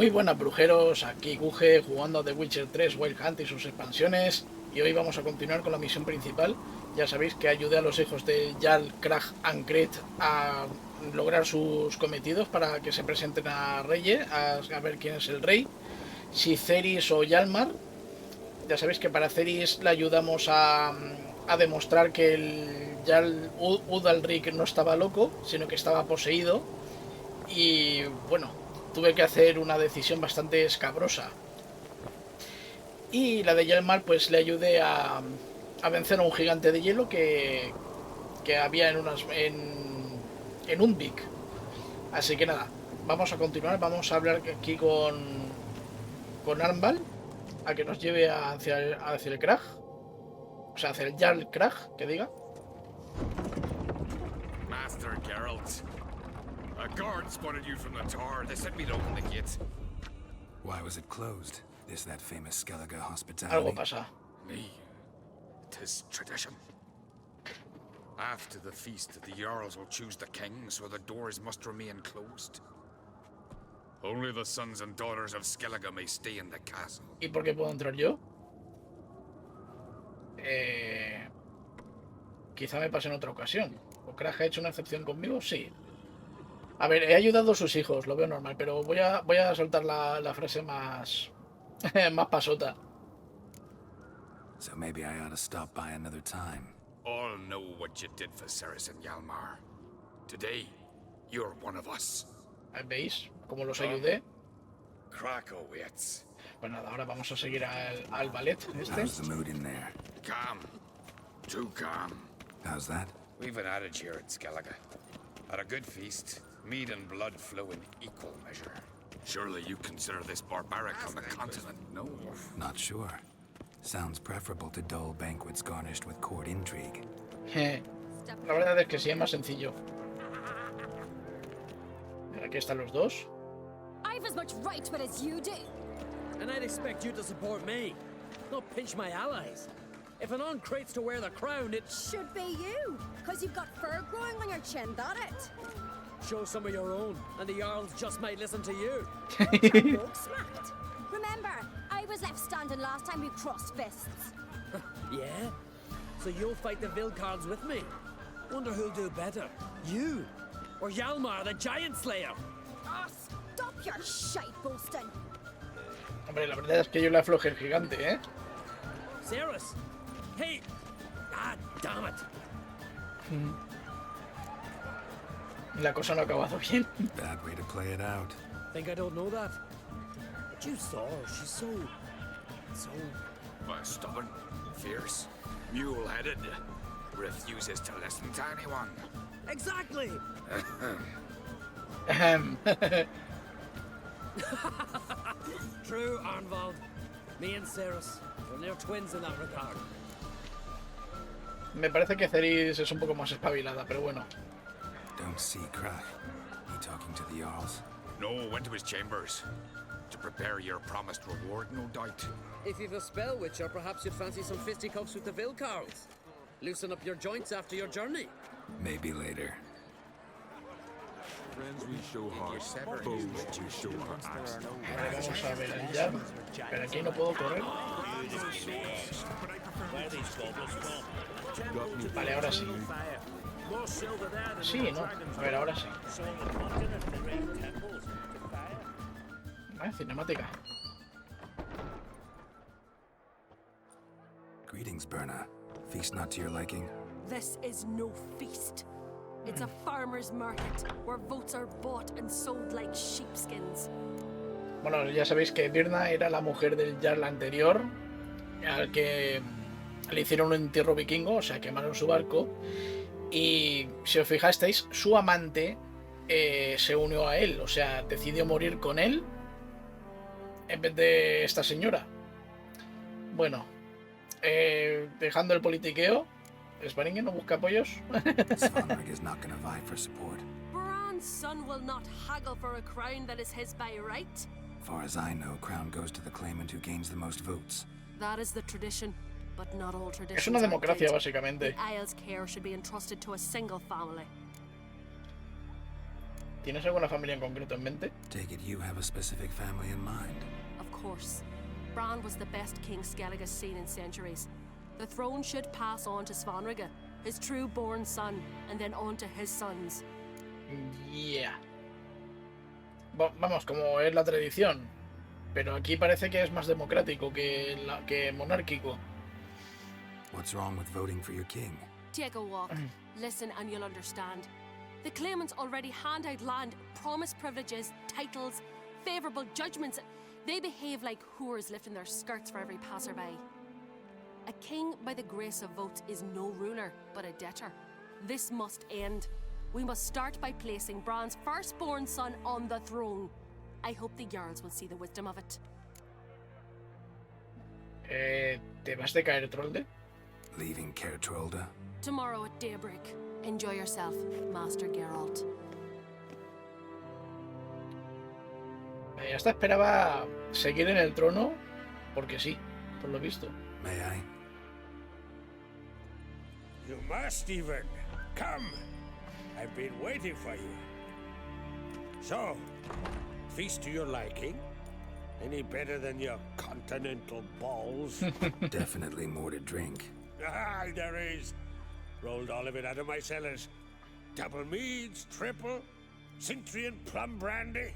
Muy buenas brujeros, aquí Guge jugando a The Witcher 3 Wild Hunt y sus expansiones, y hoy vamos a continuar con la misión principal. Ya sabéis que ayudé a los hijos de Jarl, Krag and Gret a lograr sus cometidos para que se presenten a Reyes, a ver quién es el rey, si Cerys o Hjalmar. Ya sabéis que para Cerys le ayudamos a demostrar que el Jarl Udalric no estaba loco, sino que estaba poseído. Y bueno, tuve que hacer una decisión bastante escabrosa. Y la de Hjalmar pues le ayudé a vencer a un gigante de hielo que había en Undvik. Así que nada, vamos a continuar, vamos a hablar aquí con Armbal a que nos lleve hacia el Krag, o sea, hacia el Jarl Krag, que diga. Master Geralt, a guard spotted you from the tower. They sent me to open the gate. Why was it closed? Is that famous Skellige hospitality? Algo pasa. Me. 'Tis tradition. After the feast, the Jarls will choose the king, so the doors must remain closed. Only the sons and daughters of Skellige may stay in the castle. ¿Y por qué puedo entrar yo? Quizá me pase en otra ocasión. ¿O Krag ha hecho una excepción conmigo? Sí. A ver, he ayudado a sus hijos, lo veo normal, pero voy a soltar la frase más más pasota. So maybe I ought to stop by another time. All know what you did for Cerys and Hjalmar. Today, you're one of us. ¿Veis cómo los ayudé? Krakowitz. Pues nada, ahora vamos a seguir al ballet este. How's the mood in there? Calm. Too calm. How's that? We've an adage here at Skellige. At a good feast, meat and blood flow in equal measure. Surely you consider this barbaric on the continent, no? Not sure. Sounds preferable to dull banquets garnished with court intrigue. La verdad es que sí, es más sencillo. Aquí están los dos. I've as much right to it as you do. And I'd expect you to support me, not pinch my allies. If an on-crate's to wear the crown, it Should be you, because you've got fur growing on your chin, that it? show some of your own, and the Jarls just might listen to you. Rogue smacked. Remember, I was left standing last time we crossed fists. Yeah? So you'll fight the Vilcards with me? Wonder who'll do better, you or Hjalmar, the Giant Slayer? Oh, stop your shite boasting. Hombre, la verdad es que yo le aflojé el gigante, ¿eh? Cerys? Hey! Ah, damn it! La cosa no ha acabado bien. Bad way to play it out. Think I don't know that? But you saw her, she's so... Stubborn, fierce, mule-headed, refuses to listen to anyone. Exactly! True, Arnvald. Me and Cerys, we're near twins in that regard. Me parece que Cerys es un poco más espabilada, pero bueno. Don't see Krag. He talking to the Jarls? No, went to his chambers. To prepare your promised reward, no doubt. If you've a spell witcher, perhaps you'd fancy some fisticuffs with the Vilcards. Loosen up your joints after your journey. Maybe later. Friends we show hearts, foes we show our axes. Vale, vamos a ver el jab. Pero aquí no puedo correr. Vale, ahora sí. Sí, ¿no? A ver, ahora sí. Vale, cinemática. Greetings, Berna. Feast not to your liking? This is no feast. It's a farmer's market where votes are bought and sold like sheepskins. Bueno, ya sabéis que Birna era la mujer del Jarl anterior, al que le hicieron un entierro vikingo, o sea, quemaron su barco. Y si os fijasteis, su amante se unió a él, o sea, decidió morir con él en vez de esta señora. Bueno, dejando el politiqueo, ¿Svaringen no busca apoyos? Svanrig is not gonna vie for support. Bran's son will not haggle for a crown that is his by right. Far as I know, crown goes to the claimant who gains the most votes. That is the tradition, but not all traditions. Es una are democracia, good. básicamente. The Isle's care should be entrusted to a single family. ¿Tienes alguna familia en concreto en mente? Take it you have a specific family in mind. Of course. Bran was the best king Skellige's seen in centuries. The throne should pass on to Svanrige, his true-born son, and then on to his sons. Yeah. Vamos, como es la tradición. Pero aquí parece que es más democrático que monárquico. What's wrong with voting for your king? Take a walk. Listen and you'll understand. The claimants already hand out land, promise privileges, titles, favourable judgments. They behave like whores lifting their skirts for every passerby. A king by the grace of votes is no ruler, but a debtor. This must end. We must start by placing Bran's firstborn son on the throne. I hope the Jarls will see the wisdom of it. ¿Te vas de caer, Trolde? Leaving Caer Trolde? Tomorrow at daybreak. Enjoy yourself, Master Geralt. Hasta esperaba seguir en el trono, porque sí, por lo visto. May I? You must even. Come. I've been waiting for you. So, feast to your liking? Any better than your continental balls? Definitely more to drink. Ah, there is. Rolled all of it out of my cellars. Double meads, triple, Cintrian plum brandy,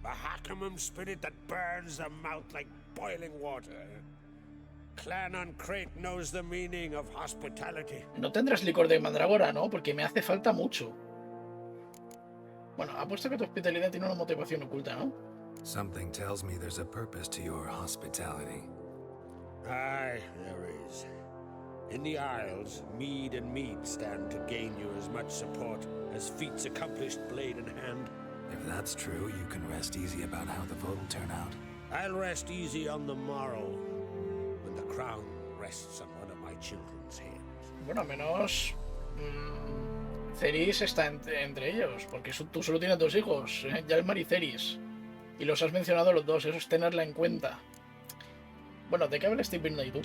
Mahakimum spirit that burns the mouth like boiling water. Clan on Crate knows the meaning of hospitality. No tendrás licor de mandragora, ¿no? Porque me hace falta mucho. Bueno, apuesto que tu hospitalidad tiene una motivación oculta, ¿no? Something tells me there's a purpose to your hospitality. Aye, there is. In the Isles, mead and mead stand to gain you as much support as feats accomplished blade in hand. If that's true, you can rest easy about how the vote will turn out. I'll rest easy on the morrow, when the crown rests on one of my children's heads. Bueno, al menos Ceris está entre ellos, porque tú solo tienes dos hijos, Hjalmar y Ceris. Y los has mencionado los dos, eso es tenerla en cuenta. Bueno, ¿de qué hablas, Stephen y tú?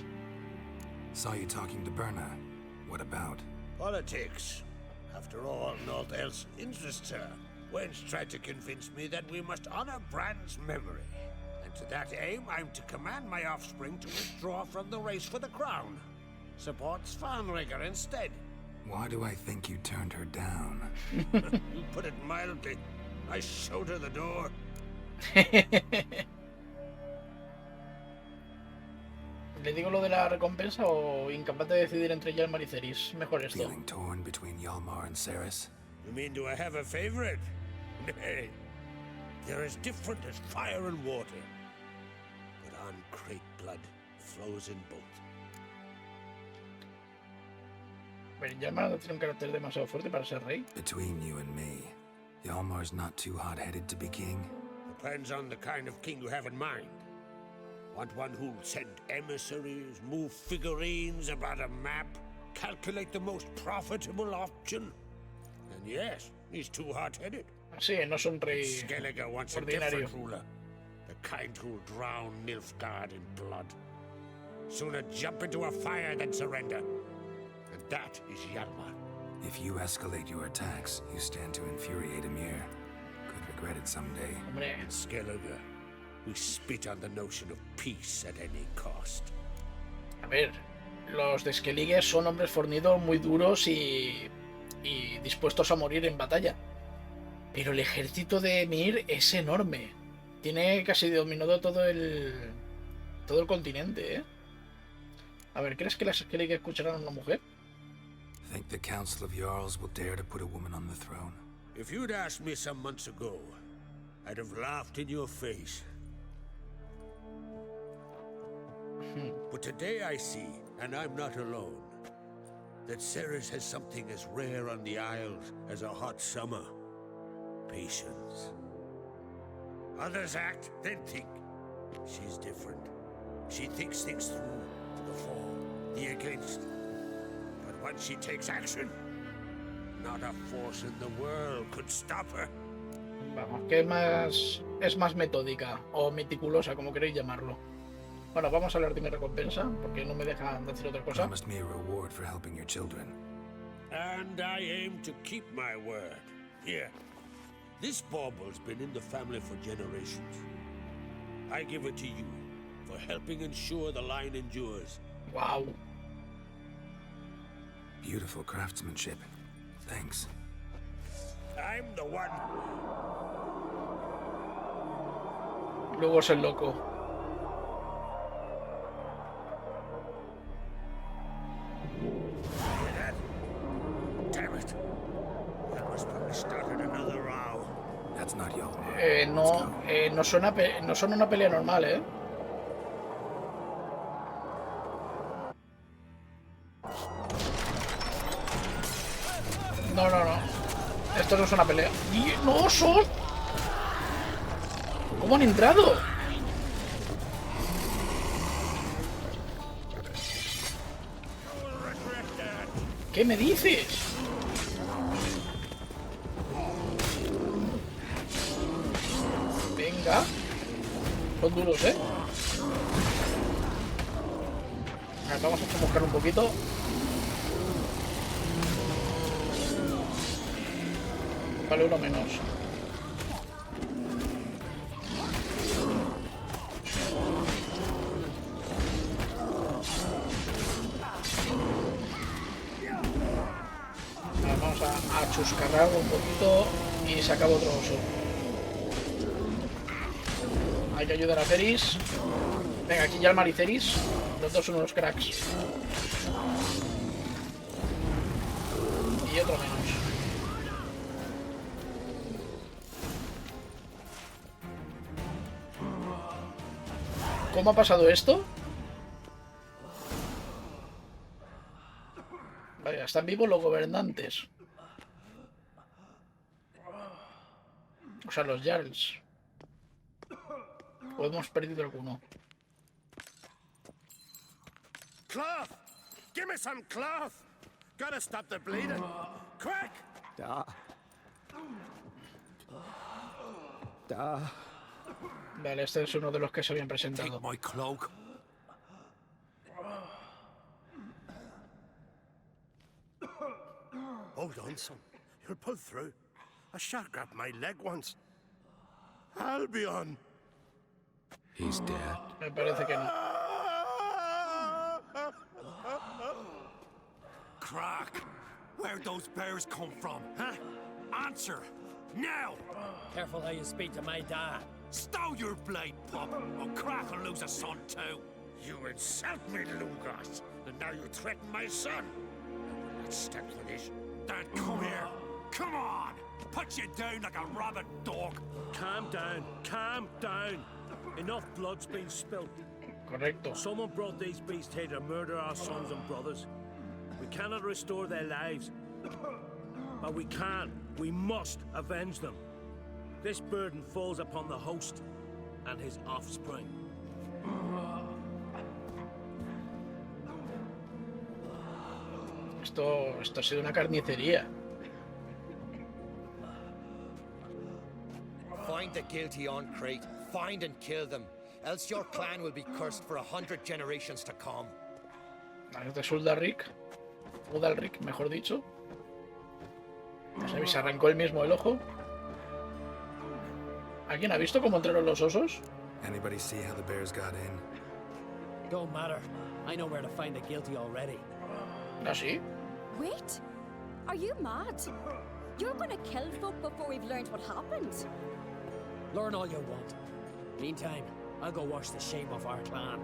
Saw you talking to Berna. What about? Politics. After all, naught else interests her. Wench tried to convince me that we must honor Bran's memory. And to that aim, I'm to command my offspring to withdraw from the race for the crown. Support Svanrige instead. Why do I think you turned her down? You put it mildly. I showed her the door. ¿Le digo lo de la recompensa o incapaz de decidir entre Hjalmar y Ceris? Mejor esto. Feeling torn between Hjalmar and Ceres? You mean, do I have a favorite? Nay. They're as different as fire and water. But on Crate blood flows in both. Pero Hjalmar no tiene un carácter demasiado fuerte para ser rey. Between you and me, Hjalmar's not too hot-headed to be king. Depends on the kind of king you have in mind. Want one who'll send emissaries, move figurines about a map, calculate the most profitable option? And yes, he's too hot-headed. Sí, no es un rey Skellige wants a ordinario. different ruler. The kind who'll drown Nilfgaard in blood. Sooner jump into a fire than surrender. And that is Hjalmar. If you escalate your attacks, you stand to infuriate Emir. Could regret it someday. Hombre, In Skellige, we spit on the notion of peace at any cost. a ver, los de Skellige son hombres fornidos, muy duros y dispuestos a morir en batalla. Pero el ejército de Emir es enorme. Tiene casi dominado todo el continente, ¿eh? A ver, ¿crees que las Skellige escucharán a una mujer? Think the Council of Jarls will dare to put a woman on the throne? If you'd asked me some months ago, I'd have laughed in your face. But today I see, and I'm not alone, that Ceres has something as rare on the Isles as a hot summer. Patience. Others act, then think. She's different. She thinks things through, to the for, the against. But once she takes action, not a force in the world could stop her. Vamos, que es más metódica o meticulosa, como queréis llamarlo. Bueno, vamos a hablar de mi recompensa, porque no me dejan decir otra cosa. Promised me a reward for helping your children. And I aim to keep my word. Here, This bauble's been in the family for generations. I give it to you for helping ensure the line endures. Wow. Beautiful craftsmanship. Thanks. I'm the one. Luego es el loco. Damn it. That was probably started another row. That's not your. No suena una pelea normal, ¿eh? No. Esto no es una pelea. ¡No, son! ¿Cómo han entrado? ¿Qué me dices? Venga. Son duros, ¿eh? A ver, vamos a buscar un poquito. Vale, uno menos. Vamos a chuscarrar un poquito y se acaba otro oso. Hay que ayudar a Ceris. Venga, aquí ya el y Ceris. Los dos son unos cracks. Y otro menos. ¿Cómo ha pasado esto? Vaya, están vivos los gobernantes. O sea, los Jarls. O hemos perdido alguno. Cloth! Give me some cloth! Gotta stop the bleeding. Quick! Vale, este es uno de los que se habían presentado. Take my cloak. Hold on, son. You'll pull through. A shark grabbed my leg once. Albion! He's dead. Me parece que no. Crack! Where'd those bears come from, huh? Answer! Now! Careful how you speak to my dad. Stow your blade, pup, or Crack will lose a son too. You insult me, Lugas, and now you threaten my son. Let's step for this. Dad, come here. Come on! Put you down like a rabid dog. Calm down. Calm down. Enough blood's been spilled. Correcto. Someone brought these beasts here to murder our sons and brothers. We cannot restore their lives. But we can. We must avenge them. This burden falls upon the host and his offspring. Esto ha sido una carnicería. Find the guilty on Crate. Find and kill them. Else your clan will be cursed for 100 generations to come. Este es Udalric, mejor dicho. Se arrancó él mismo el ojo. ¿Alguien ha visto cómo entraron los osos? Anybody see how the bears got in? Don't matter. I know where to find the guilty already. ¿Ah, sí? Wait! Are you mad? You're gonna kill folk before we've learned what happened. Learn all you want. Meantime, I'll go wash the shame off our clan.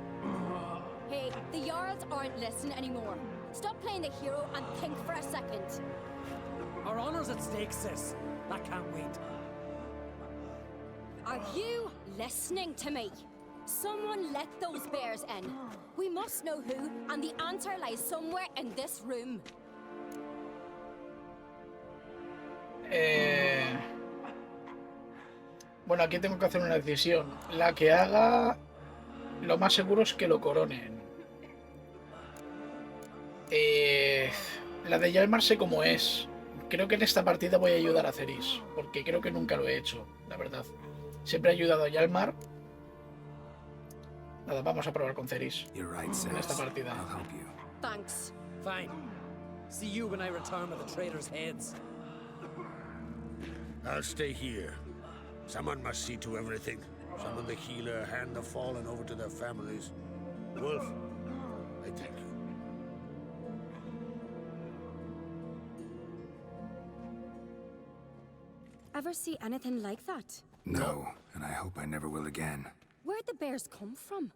Hey, the Jarls aren't listening anymore. Stop playing the hero and think for a second. Our honor's at stake, sis. That can't wait. Are you listening to me? Someone let those bears in. We must know who, and the answer lies somewhere in this room. Bueno, aquí tengo que hacer una decisión. La que haga, lo más seguro es que lo coronen. La de Yalmar sé cómo es. Creo que en esta partida voy a ayudar a Ceris, porque creo que nunca lo he hecho, la verdad. Siempre he ayudado a Yalmar. Nada, vamos a probar con Ceris en esta partida. Thanks. Fine. See you when I return with the traitors' heads. I'll stay here. Someone must see to everything. Summon the healer, hand the fallen over to their families. Wolf, I thank you. Ever see anything like that? No, and I hope I never will again. Where'd the bears come from?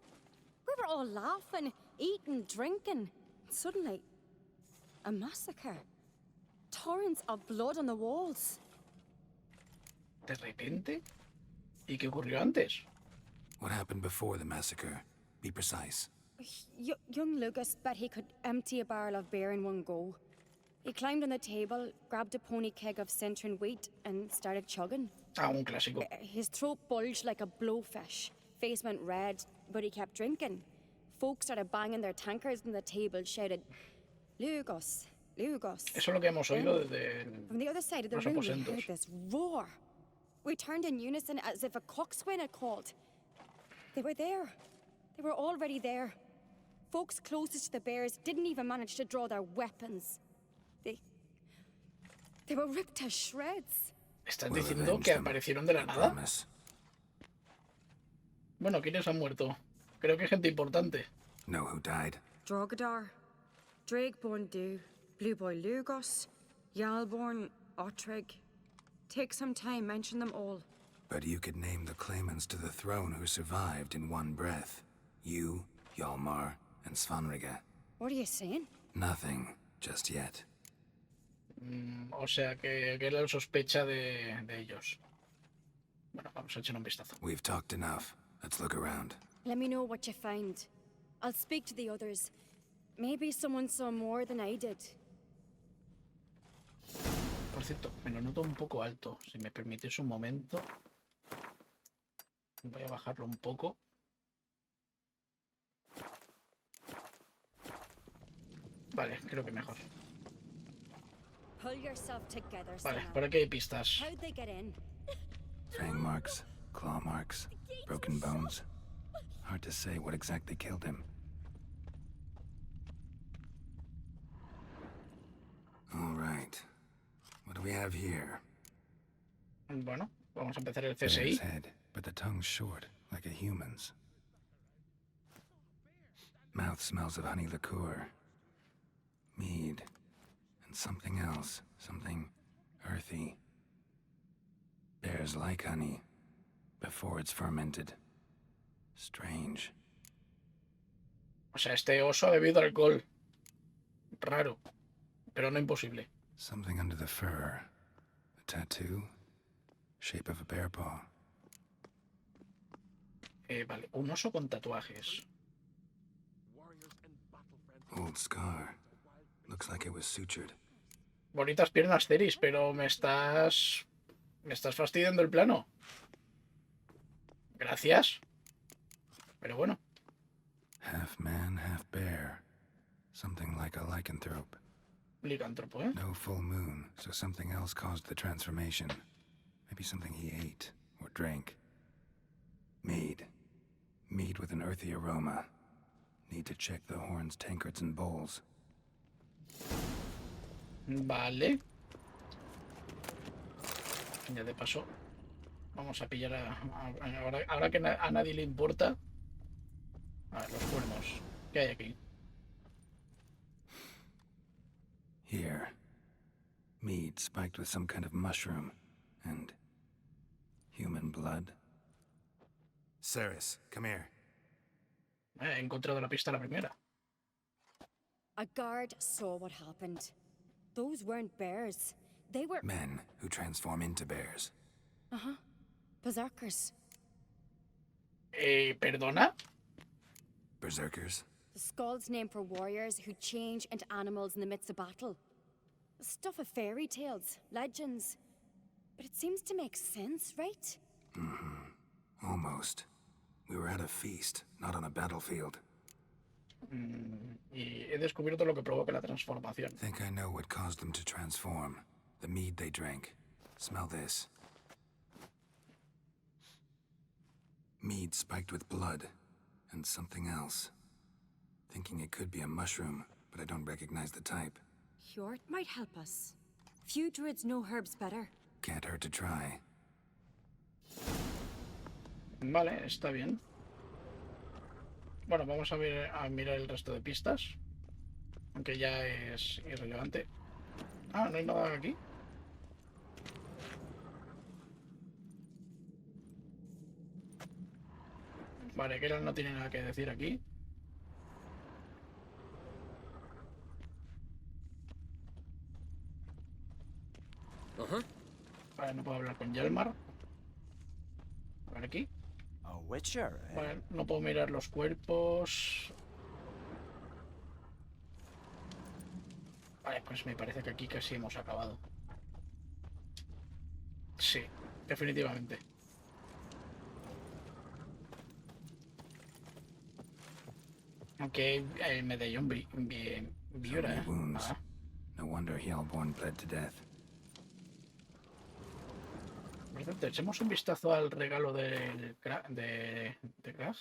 We were all laughing, eating, drinking. Suddenly, a massacre. Torrents of blood on the walls. ¿De repente? ¿Y qué ocurrió antes? What happened before the massacre? Be precise. Young Lucas bet he could empty a barrel of beer in one go. He climbed on the table, grabbed a pony keg of Centron wheat, and started chugging. Ah, un clásico. His throat bulged like a blowfish. Face went red, but he kept drinking. Folks started banging their tankards on the table, shouted, Lugos, Lugos. Eso es lo que hemos oído desde From the other side of the los room, we aposentos. heard this roar. We turned in unison as if a coxswain had called. They were there. They were already there. Folks closest to the bears didn't even manage to draw their weapons. They were ripped to shreds. ¿Estás We'll diciendo avenge que them, aparecieron de la I nada? promise. Bueno, ¿quiénes han muerto? Creo que gente importante. Know who died? Drogadar, Drakeborn Du, Blue Boy Lugos, Yalborn, Ottrig. Take some time, mention them all. But you could name the claimants to the throne who survived in one breath. You, Hjalmar, and Svanrige. What are you saying? Nothing, just yet. O sea, que él sospecha de ellos. Bueno, vamos a echar un vistazo. We've talked enough. Let's look around. Let me know what you find. I'll speak to the others. Maybe someone saw more than I did. Por cierto, me lo noto un poco alto. Si me permites un momento. Voy a bajarlo un poco. Vale, creo que mejor. Pull yourself together, Vale, Sima. por aquí hay pistas. How'd they get in? Fang marks, claw marks, broken bones. Hard to say what exactly killed him. All right. What do we have here? Bueno, vamos a empezar el Bear's CSI. head, but the tongue's short, like a human's. Mouth smells of honey liqueur. Mead. And something else. Something earthy. Bears like honey. Before it's fermented. Strange. O sea, este oso ha bebido alcohol. Raro, pero no imposible. Something under the fur. A tattoo. Shape of a bear paw. Vale, un oso con tatuajes. Old scar. Looks like it was sutured. Bonitas piernas, Ceris, pero me estás fastidiando el plano. Gracias. Pero bueno. Half man, half bear. Something like a lycanthrope. Licántropo, ¿eh? No full moon, so something else caused the transformation. Maybe something he ate or drank. Mead. Mead with an earthy aroma. Need to check the horns, tankards, and bowls. Vale. Ya de paso. Vamos a pillar ahora que a nadie le importa. A ver, los cuernos. ¿Qué hay aquí? Here. Mead spiked with some kind of mushroom. And human blood. Ceres, come here. He encontrado la pista la primera. A guard saw what happened. Those weren't bears. They were... Men who transform into bears. Uh-huh. Berserkers. ¿Perdona? Berserkers? The Skald's name for warriors who change into animals in the midst of battle. Stuff of fairy tales, legends. But it seems to make sense, right? Mm-hmm. Almost. We were at a feast, not on a battlefield. Y he descubierto lo que provoca la transformación. Think I know what caused them to transform. The mead they drank. Smell this. Mead spiked with blood. And something else. Thinking it could be a mushroom, but I don't recognize the type. Hjort might help us. Few druids know herbs better. can't hurt to try. Vale, está bien. Bueno, vamos a mirar el resto de pistas. Aunque ya es irrelevante. Ah, no hay nada aquí. Vale, que no tiene nada que decir aquí. Vale, no puedo hablar con Yalmar. A ver aquí. Vale, no puedo mirar los cuerpos. Vale, pues me parece que aquí casi hemos acabado. Sí, definitivamente. Aunque el medallón vibra, ¿eh? Ah. No wonder Hellborn bled to death. Por cierto, echemos un vistazo al regalo de Graf.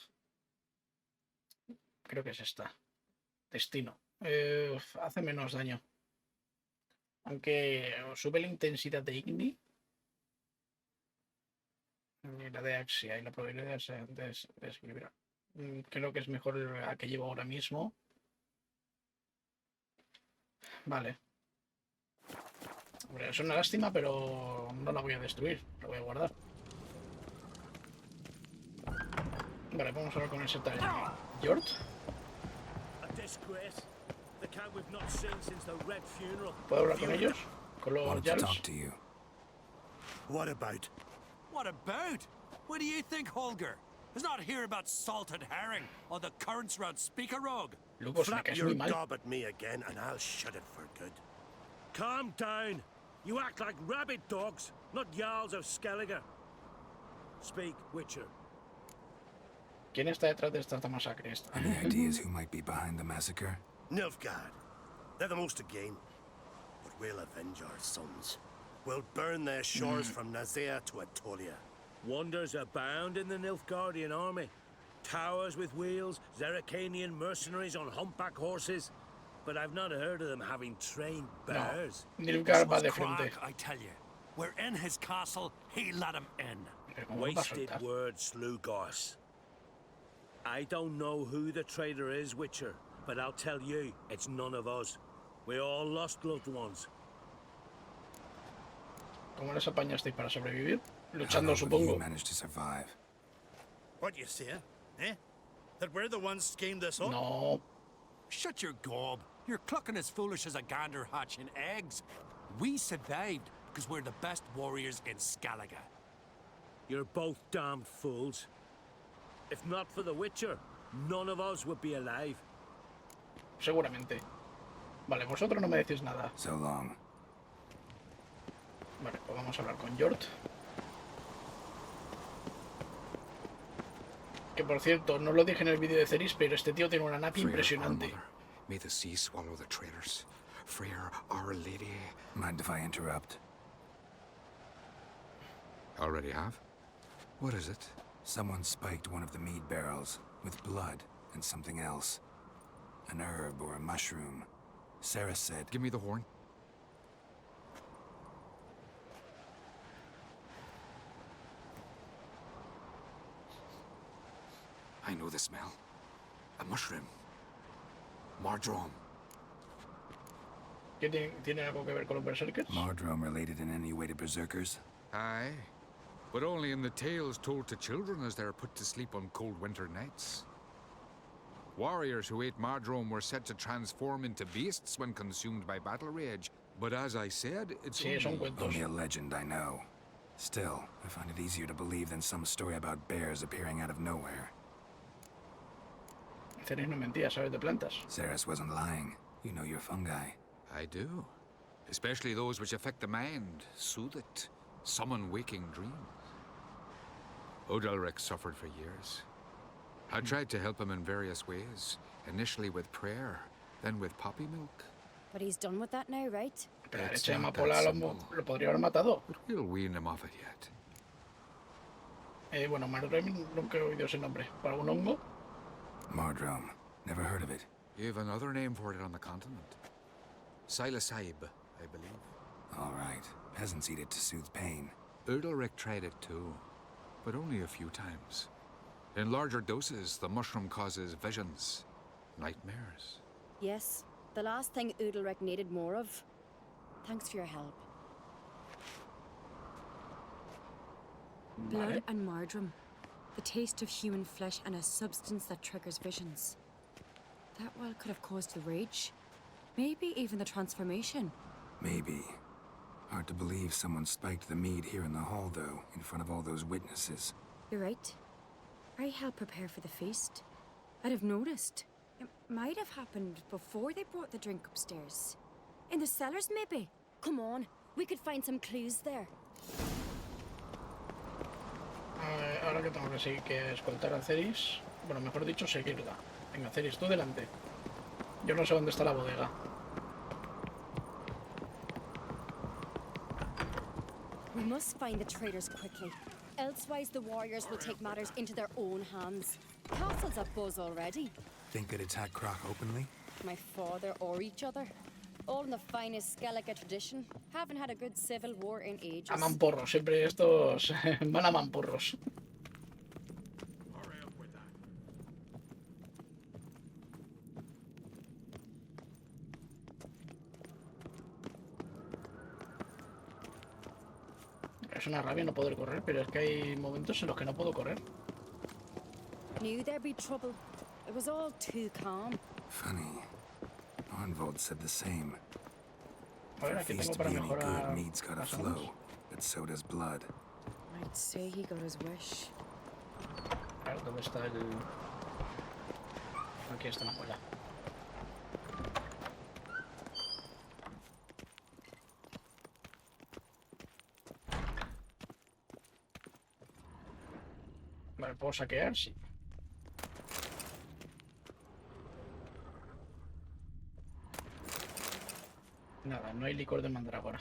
Creo que es esta. Destino. Hace menos daño. Aunque sube la intensidad de Igni. Y la de Axia y la probabilidad de desequilibrar. Creo que es mejor la que llevo ahora mismo. Vale. Hombre, es una lástima, pero no la voy a destruir. La voy a guardar. Vale, vamos a hablar con el sectario. ¿Jort? ¿Puedo hablar con ellos? ¿Con los Jarls? What about? What about? What do you think, Holger? Let's not hear about salted herring or the currents round Speakerog. Flap your gob at me again and I'll shut it for good. Calm down. You act like rabid dogs, not Jarls of Skellige. Speak, Witcher. ¿Quién está detrás de esta masacre? Any ideas who might be behind the massacre? Nilfgaard. They're the most of game. But we'll avenge our sons. We'll burn their shores from Nazea to Atolia. Wonders abound in the Nilfgaardian army. Towers with wheels, Zerrikanian mercenaries on humpback horses. But I've not heard of them having trained bears. No, Nilfgaard va de frente. I tell you, we're in his castle, he let him in. Wasted words, Slugos. I don't know who the traitor is, Witcher, but I'll tell you, it's none of us. We all lost loved ones. ¿Cómo les apañasteis para sobrevivir? Luchando, supongo. Managed to survive. What you say? Eh? That we're the ones schemed this up? No. Shut your gob. You're clucking as foolish as a gander hatching eggs. We survived because we're the best warriors in Skellige. You're both damned fools. If not for the Witcher, none of us would be alive. Seguramente. Vale, vosotros no me decís nada. So long. Vale, pues vamos a hablar con Jort. Que por cierto, no lo dije en el vídeo de Ceris, pero este tío tiene una nave impresionante. May the sea swallow the traitors. Freyr, Our Lady. Mind if I interrupt? Already have? What is it? Someone spiked one of the mead barrels with blood and something else. An herb or a mushroom. Sarah said... Give me the horn. I know the smell. A mushroom. Mardrome. ¿Qué tiene algo que ver con los berserkers? Mardrome related in any way to berserkers? Aye. But only in the tales told to children as they're put to sleep on cold winter nights. Warriors who ate Mardrome were said to transform into beasts when consumed by battle rage. But as I said, it's only a legend, I know. Still, I find it easier to believe than some story about bears appearing out of nowhere. Ceres no mentía, sabes de plantas. Ceres wasn't lying. You know your fungi. I do. Especially those which affect the mind, soothe it, summon waking dreams. Odalric suffered for years. I tried to help him in various ways, initially with prayer, then with poppy milk. But he's done with that now, right? Pero la leche de amapola lo podría haber matado. But we'll wean him off it yet. Bueno, Mardrome nunca he oído ese nombre. ¿Para un hongo? Mardrome. Never heard of it. You have another name for it on the continent. Silasaib, I believe. All right. Peasants eat it to soothe pain. Udalric tried it too, but only a few times. In larger doses, the mushroom causes visions, nightmares. Yes, the last thing Udalric needed more of. Thanks for your help. Blood and marjoram. The taste of human flesh and a substance that triggers visions. That well could have caused the rage. Maybe even the transformation. Maybe. Hard to believe someone spiked the mead here in the hall, though, in front of all those witnesses. You're right. I helped prepare for the feast. I'd have noticed. It might have happened before they brought the drink upstairs. In the cellars, maybe? Come on, we could find some clues there. Ahora que tengo que seguir, que escoltar a Ceris. Bueno, mejor dicho, seguirla. Venga, Ceris, tú delante. Yo no sé dónde está la bodega. We must find the traitors quickly. Elsewise, the warriors will take matters into their own hands. Castle's a buzz already. Think they'd attack Croc openly? My father or each other. All in the finest Skellige tradition. Haven't had a good civil war in ages. A mamporros, siempre estos van a mamporros. Es una rabia no poder correr, pero es que hay momentos en los que no puedo correr. Knew there'd be trouble. It was all too calm. Funny. Arnvold said the same. A ver, For a aquí feast tengo to para be any mejorar good, mead's got a más o menos. flow, but so does blood. I'd say he got his wish. A ver, ¿dónde está el...? Aquí está la cola. Vale, ¿puedo saquear? Sí. Nada, no hay licor de mandrágora.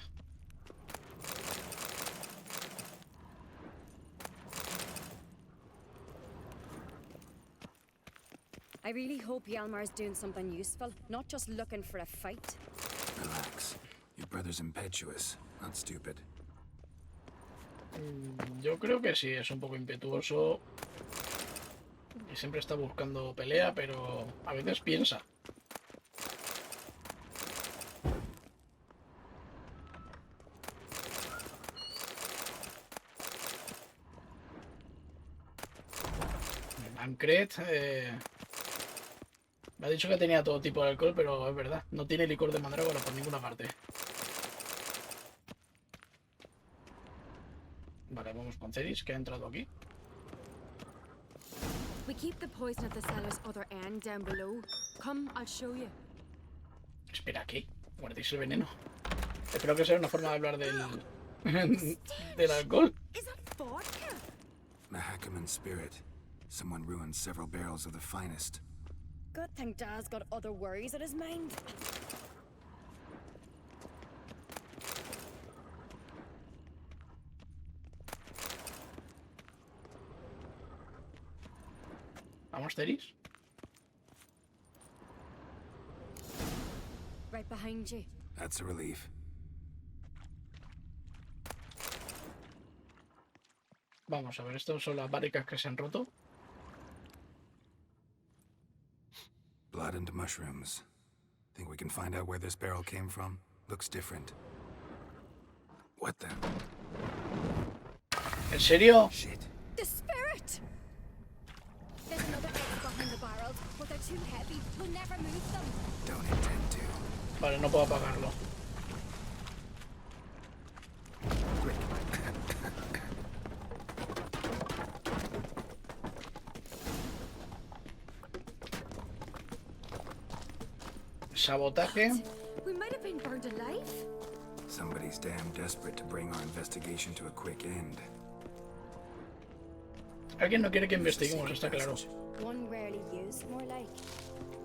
I really hope Hjalmar's doing something useful, not just looking for a fight. Relax. Your brother's impetuous, not stupid. Yo creo que sí, es un poco impetuoso. Y siempre está buscando pelea, pero a veces piensa. Ancret me ha dicho que tenía todo tipo de alcohol, pero es verdad, no tiene licor de mandrágora por ninguna parte. Vale, vamos con Ceris, que ha entrado aquí. We keep the poison at the cellar's other end down below. Come, I'll show you. Espera, ¿qué? Guardéis el veneno. Espero que sea una forma de hablar del... del alcohol. Is that vodka? Mahakaman spirit. Someone ruined several barrels of the finest. Good thing Dad's got other worries in his mind. Vamos, Ceris. Right behind you. That's a relief. Vamos a ver, estos son las barricas que se han roto. Blood and mushrooms. Think we can find out where this barrel came from? Looks different. What the? ¿En serio? Shit. The spirit! There's another egg behind the barrels, but they're too heavy. We'll never move them. Don't intend to. Vale, no puedo apagarlo. Sabotaje. We might have been burned alive. Somebody's damn desperate to bring our investigation to a quick end. Alguien no quiere que investiguemos, está claro. One rarely used, more like.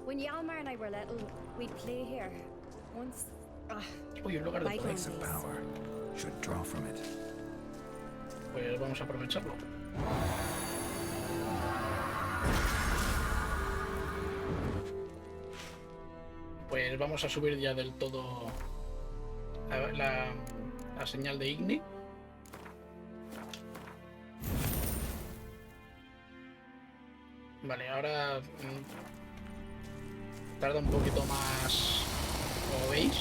When Hjalmar and I were little, we'd play here. Once. Uy, un lugar de bygone Place of days. power. Should draw from it. Pues vamos a aprovecharlo. Pues vamos a subir ya del todo la la señal de Igni. Vale, ahora tarda un poquito más, como veis.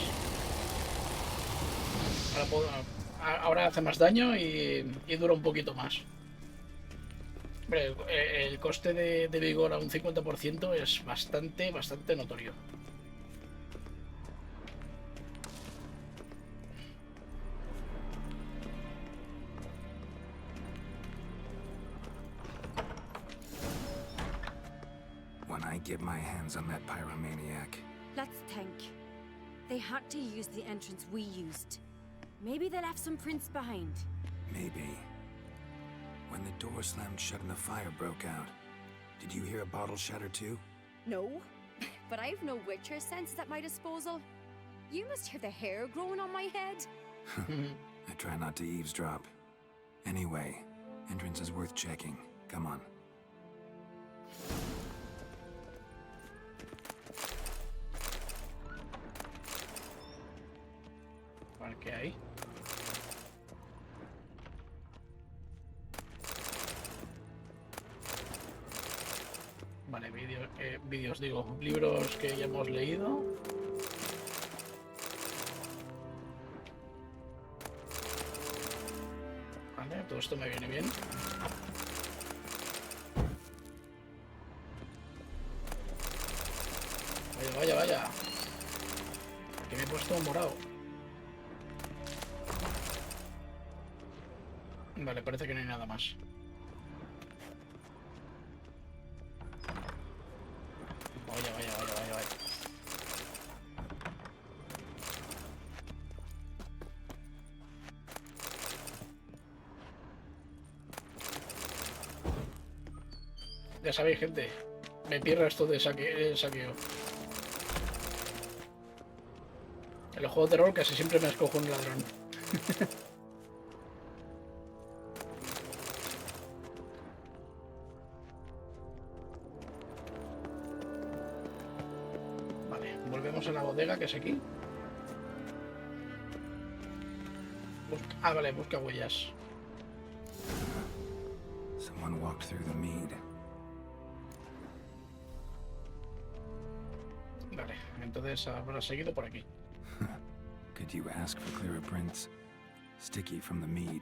Ahora hace más daño y dura un poquito más. Hombre, el coste de vigor a un 50% es bastante notorio. When I get my hands on that pyromaniac. Let's think. They had to use the entrance we used. Maybe they left some prints behind. Maybe. When the door slammed shut and the fire broke out, did you hear a bottle shatter too? No, but I've no Witcher senses at my disposal. You must hear the hair growing on my head. I try not to eavesdrop. Anyway, entrance is worth checking. Come on. ¿Qué hay? Vale, vídeos, digo, libros que ya hemos leído. Vale, todo esto me viene bien. Vaya. Que me he puesto morado. Vale, parece que no hay nada más. Vaya. Ya sabéis, gente, me pierdo esto de saqueo. En los juegos de rol casi siempre me escojo un ladrón. Volvemos a la bodega, que es aquí. Vale, busca huellas. Someone walked through the mead. Vale, entonces habrá seguido por aquí. Could you ask for clearer prints? Sticky from the mead.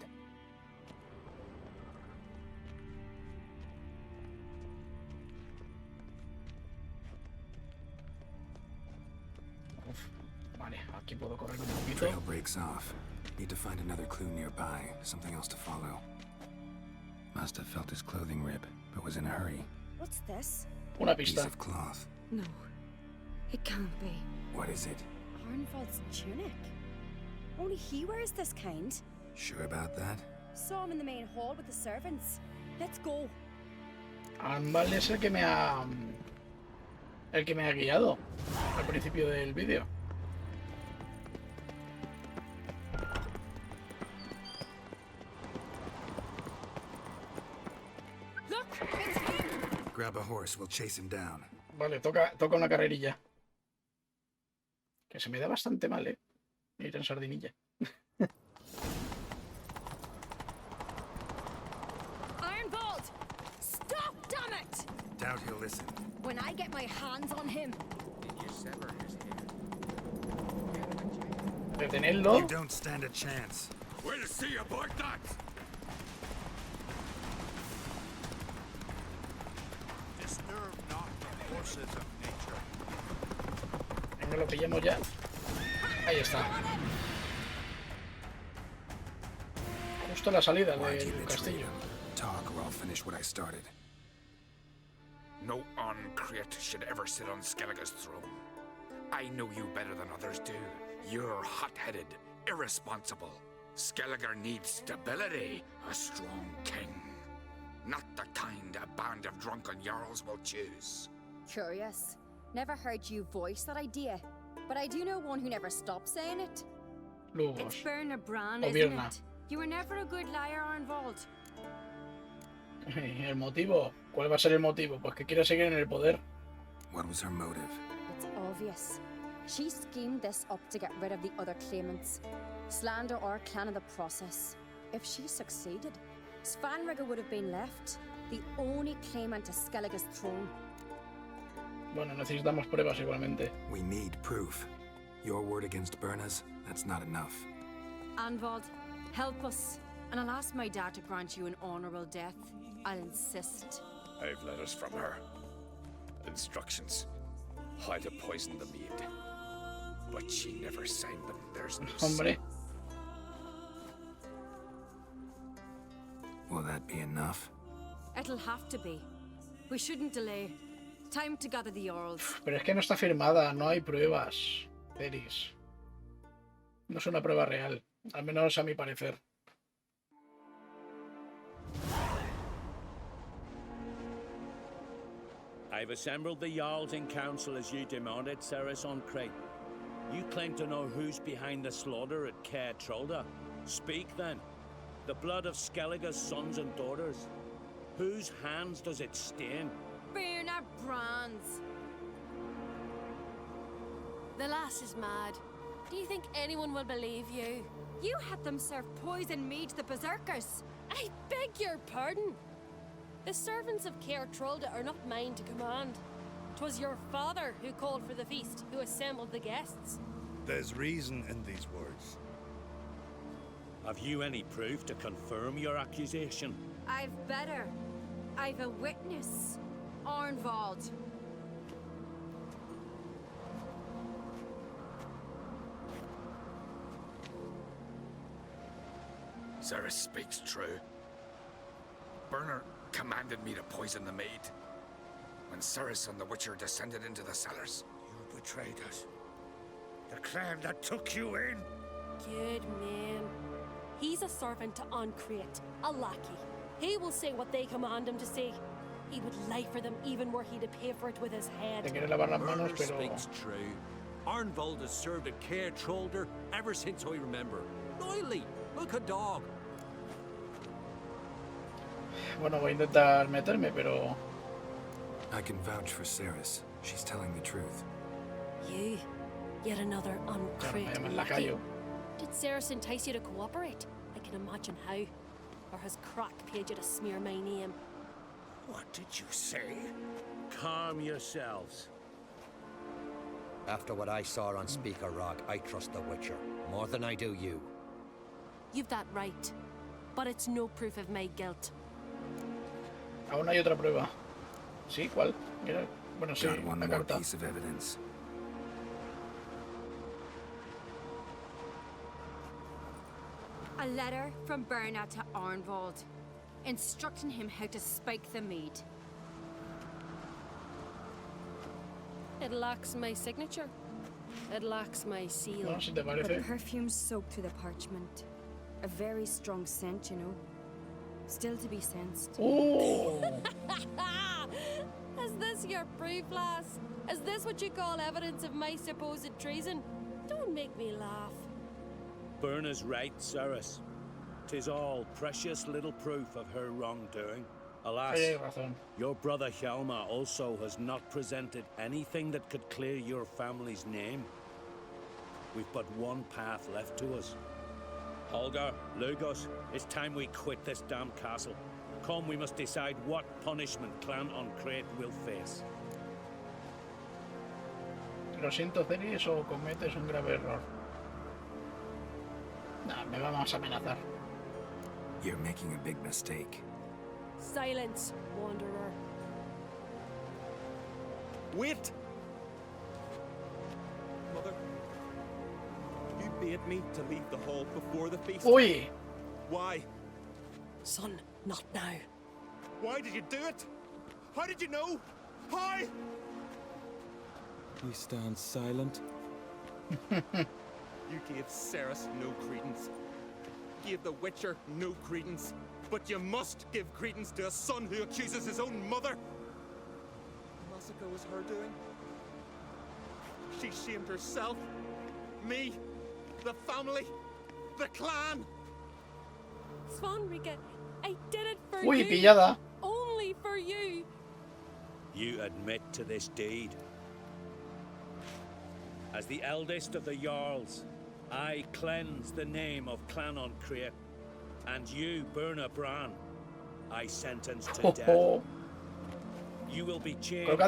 Vale, aquí puedo correr un poquito. Trail breaks off. Need to find another clue nearby. Something else to follow. Must have felt his clothing rip, but was in a hurry. What's this? Una Piece pista. of cloth. No, it can't be. What is it? Arnvald's tunic. Only he wears this kind. Sure about that? Saw him in the main hall with the servants. Let's go. Arnvald es el que me ha guiado al principio del vídeo. Grab a horse, we'll chase him down. Vale, toca una carrerilla. Que se me da bastante mal, ir en sardinilla. Arnvald! Stop, damn it! Doubt he'll listen. When I get my hands on him. Did you sever his head? Detenedlo. You don't stand a chance. We'll see about that! Disturb not the forces of nature. Venga, lo pillamos ya. Ahí está. Justo la salida del castillo. Talk or I'll finish what I started. No Uncreate should ever sit on Skellige's throne. I know you better than others do. You're hot-headed, irresponsible. Skellige needs stability, a strong king. Not the kind a band of drunken jarls will choose. Curious. Never heard you voice that idea. But I do know one who never stops saying it. Lugos. It's Berna Bran, O isn't Birna. it? You were never a good liar, Arnvald. ¿El motivo? ¿Cuál va a ser el motivo? Pues que quiere seguir en el poder. What was her motive? It's obvious. She schemed this up to get rid of the other claimants, slander our clan in the process. If she succeeded, Svanrigger would have been left, the only claimant to Skellige's throne. Bueno, necesitamos pruebas igualmente. We need proof. Your word against Buenas, that's not enough. Anvald, help us, and I'll ask my dad to grant you an honorable death. I'll insist. I've letters from her. Instructions. How to poison the maid. But she never signed them. There's no Hombre. Will that be enough? It'll have to be. We shouldn't delay. Time to gather the Earls. Pero es que no está firmada, no hay pruebas, Ceris. No es una prueba real, al menos a mi parecer. I've assembled the Jarls in council as you demanded, Ceres on Crate. You claim to know who's behind the slaughter at Caer Trolda. Speak then. The blood of Skellige's sons and daughters. Whose hands does it stain? Birna Brands. The lass is mad. Do you think anyone will believe you? You had them serve poison mead to the berserkers. I beg your pardon. The servants of Caer Trolda are not mine to command. 'Twas your father who called for the feast, who assembled the guests. There's reason in these words. Have you any proof to confirm your accusation? I've better. I've a witness. Arnvald. Ceres speaks true. Burner commanded me to poison the maid. When Ceres and the Witcher descended into the cellars. You betrayed us. The clan that took you in. Good man. He's a servant to Ancrate, a lackey. He will say what they command him to say. He would lie for them even were he to pay for it with his head. Te quiere lavar las manos, Burner pero... speaks true. Arnvald has served at Caer Trolder ever since I remember. Loyally, like a dog. Bueno, voy a intentar meterme, pero... I can vouch for Ceres. She's telling the truth. You, yet another Ya, me Ancrate llaman lackey. lacayo. Did Ceres entice you to cooperate? I can imagine how. Or has Crack paid you to smear my name? What did you say? Calm yourselves. After what I saw on Speaker Rock, I trust the Witcher more than I do you. You've that right. But it's no proof of my guilt. Aún hay otra prueba. ¿Sí? ¿Cuál? Mira. Bueno, sí, Got one la more carta. piece of evidence. A letter from Birna to Arnvald, instructing him how to spike the mead. It lacks my signature. It lacks my seal. Bueno, si te The parece. perfume soaked through the parchment. A very strong scent, you know. Still to be sensed. ¡Oh! Is this your proof, lass? Is this what you call evidence of my supposed treason? Don't make me laugh. Burna's right, Ceres. 'Tis all precious little proof of her wrongdoing. Alas, Tienes razón. your brother Hjalmar also has not presented anything that could clear your family's name. We've but one path left to us. Holger, Lugos, it's time we quit this damn castle. Come, we must decide what punishment Clan Ancrate will face. Lo siento, Ceris, o cometes un grave error. Nah, me vamos a amenazar. You're making a big mistake. Silence, wanderer. Wait! Mother, you bade me to leave the hall before the feast. ¡Uy! Why? Son, not now. Why did you do it? How did you know? How? You stand silent. You gave Ceres no credence. Gave the Witcher no credence. But you must give credence to a son who accuses his own mother. The massacre was her doing. She shamed herself, me, the family, the clan. Svanrigger, I did it for ¡Uy, you. pillada! Only for you. You admit to this deed. As the eldest of the Jarls, I cleanse the name of Clan Ancreit, and you, Burna Bran, I sentence to death. You will be chained to a rock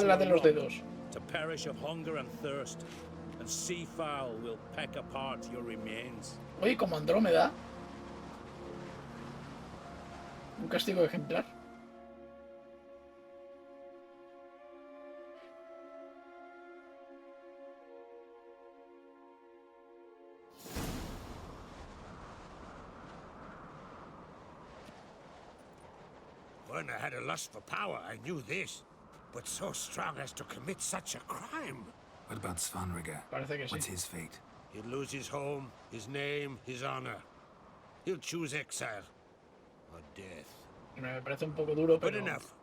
to perish of hunger and thirst, and sea fowl will peck apart your remains. Oye, como Andrómeda. Un castigo ejemplar. Werner had a lust for power, I knew this. But so strong as to commit such a crime. What about Svanrigger? What's his fate? He'll lose his home, his name, his honor. He'll choose exile. Or death. Me parece un poco duro, But pero... enough.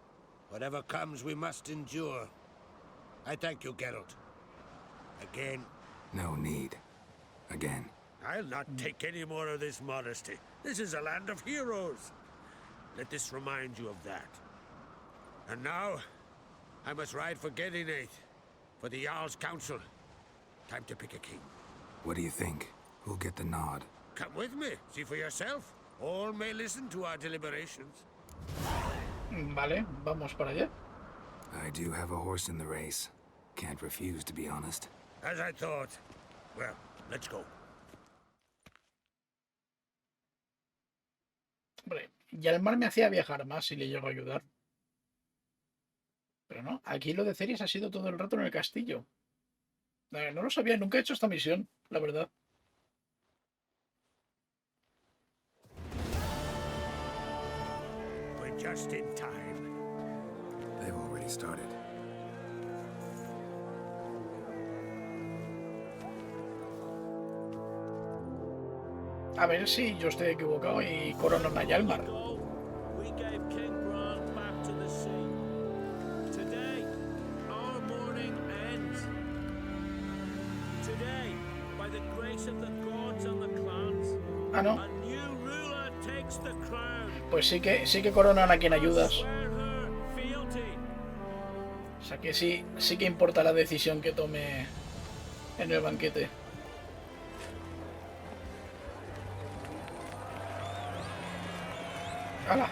Whatever comes, we must endure. I thank you, Geralt. Again. No need. Again. I'll not take any more of this modesty. This is a land of heroes. Let this remind you of that. And now, I must ride for Gedinate, for the Jarl's Council. Time to pick a king. What do you think? Who'll get the nod? Come with me, see for yourself. All may listen to our deliberations. Vale, vamos para allá. I do have a horse in the race. Can't refuse, to be honest. As I thought. Well, let's go. Hombre, ya el mar me hacía viajar más si le llego a ayudar. Pero no, aquí lo de Ceres ha sido todo el rato en el castillo. No lo sabía, nunca he hecho esta misión, la verdad. We're just in time. They've already started. A ver si yo estoy equivocado y coronan allá el mar. Ah, no. Pues sí que coronan a quien ayudas. O sea que sí que importa la decisión que tome en el banquete. ¡Hala!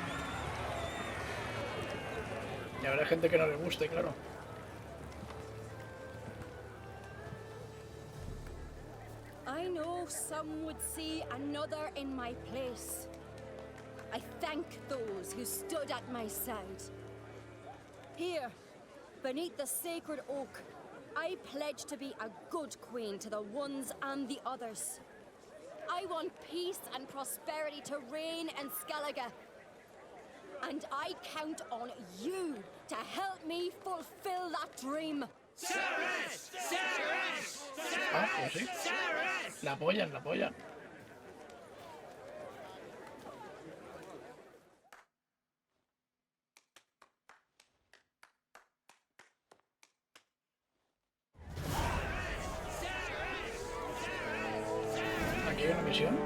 Y habrá gente que no le guste, claro. I know some would see another in my place. I thank those who stood at my side. Here, beneath the sacred oak, I pledge to be a good queen to the ones and the others. I want peace and prosperity to reign in Skellige. And I count on you to help me fulfill that dream. Ah, pues sí. La apoyan, la apoyan. Aquí hay una misión.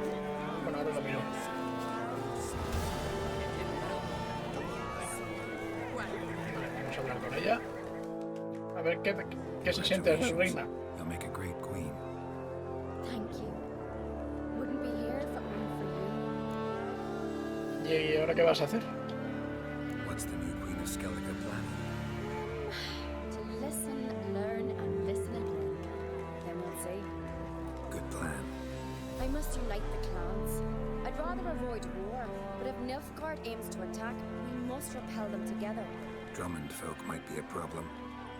Bueno, ahora lo miro. Vamos a hablar con ella. A ver qué se siente de ser reina. You'll make a great queen. Thank you. Wouldn't be here if it weren't for you. ¿Y ahora qué vas a hacer? What's the new Queen of Skellige planning? To listen, learn, and listen and learn. Then we'll see. Good plan. I must unite the clans. I'd rather avoid war, but if Nilfgaard aims to attack, we must repel them together. Drummond folk might be a problem.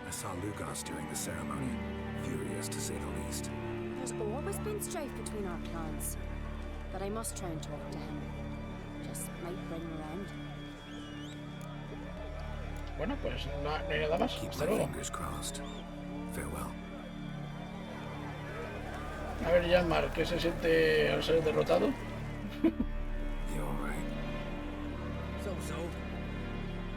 I saw Lugos during the ceremony. Furious, to say the least. There's always been strife between our clans. But I must try and talk to him. Just might bring him around. Bueno, pues no hay nada más. Keep Hasta my luego. fingers crossed. Farewell. A ver, Yanmar, ¿qué se siente al ser derrotado? You alright? So.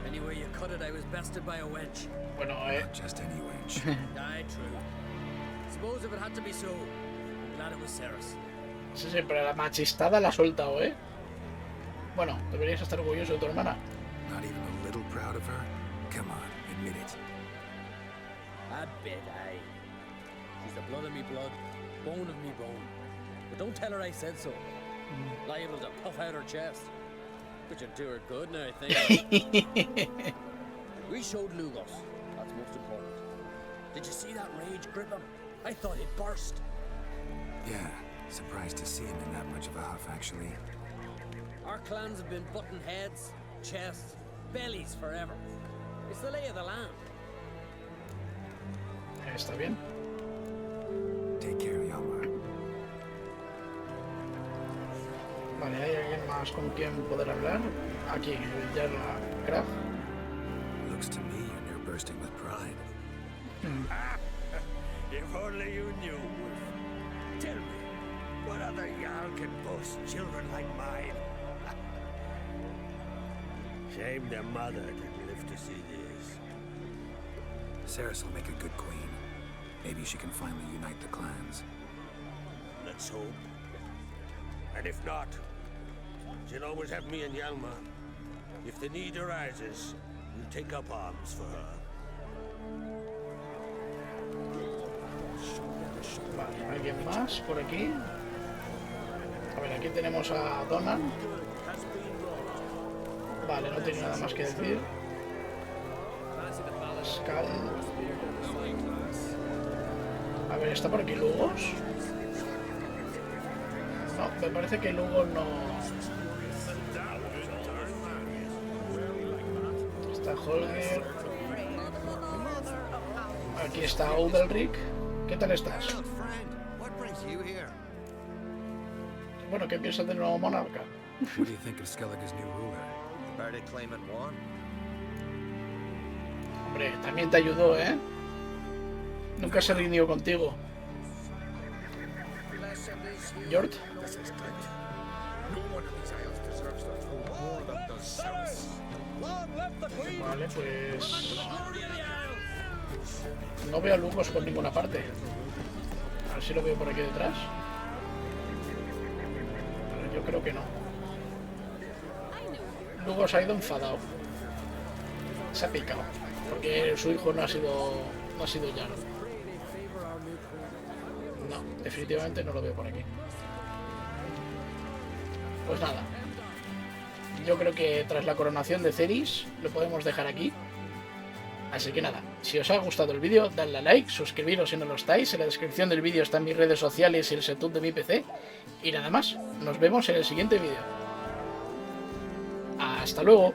Anyway you cut it, I was bested by a wench. Bueno, Not just any wench. Aye, true. Suppose if it had to be so, I'm glad it was Ceres. Sí, pero la machistada la ha soltado, ¿eh? Bueno, deberías estar orgulloso de tu hermana. Not even a little proud of her? Come on, admit it. A bit, aye. She's the blood of me blood, bone of me bone. But don't tell her I said so. Liable to puff out her chest. Which would do her good now, I think. We showed Lugos. That's most important. Did you see that rage grip him? I thought he'd burst. Yeah, surprised to see him in that much of a huff, actually. Our clans have been button heads, chests, bellies forever. It's the lay of the land. Está bien. Take care, Yalmar. Vale, ¿hay alguien más con quien poder hablar? Aquí, ya la Graf. Looks to me you're near bursting with pride. If only you knew, Wolf. Tell me, what other Jarl can boast children like mine? Shame their mother didn't live to see this. Ceres will make a good queen. Maybe she can finally unite the clans. Let's hope. And if not, she'll always have me and Hjalmar. If the need arises, we'll take up arms for her. Vale, ¿alguien más por aquí? A ver, aquí tenemos a Donan. Vale, no tiene nada más que decir. Skal. A ver, ¿está por aquí Lugos? No, me parece que Lugos no... Está Holger. Aquí está Udelric. ¿Qué tal estás? Bueno, ¿qué piensas del nuevo monarca? What do you think of Skellige's new ruler? Hombre, también te ayudó, ¿eh? Nunca se rindió contigo. Jord. Vale, pues... No veo a Lugos por ninguna parte. A ver si lo veo por aquí detrás. Pero yo creo que no. Lugos ha ido enfadado. Se ha picado. Porque su hijo no ha sido llano. No, definitivamente no lo veo por aquí. Pues nada. Yo creo que tras la coronación de Ceres lo podemos dejar aquí. Así que nada, si os ha gustado el vídeo, dadle a like, suscribiros si no lo estáis, en la descripción del vídeo están mis redes sociales y el setup de mi PC. Y nada más, nos vemos en el siguiente vídeo. ¡Hasta luego!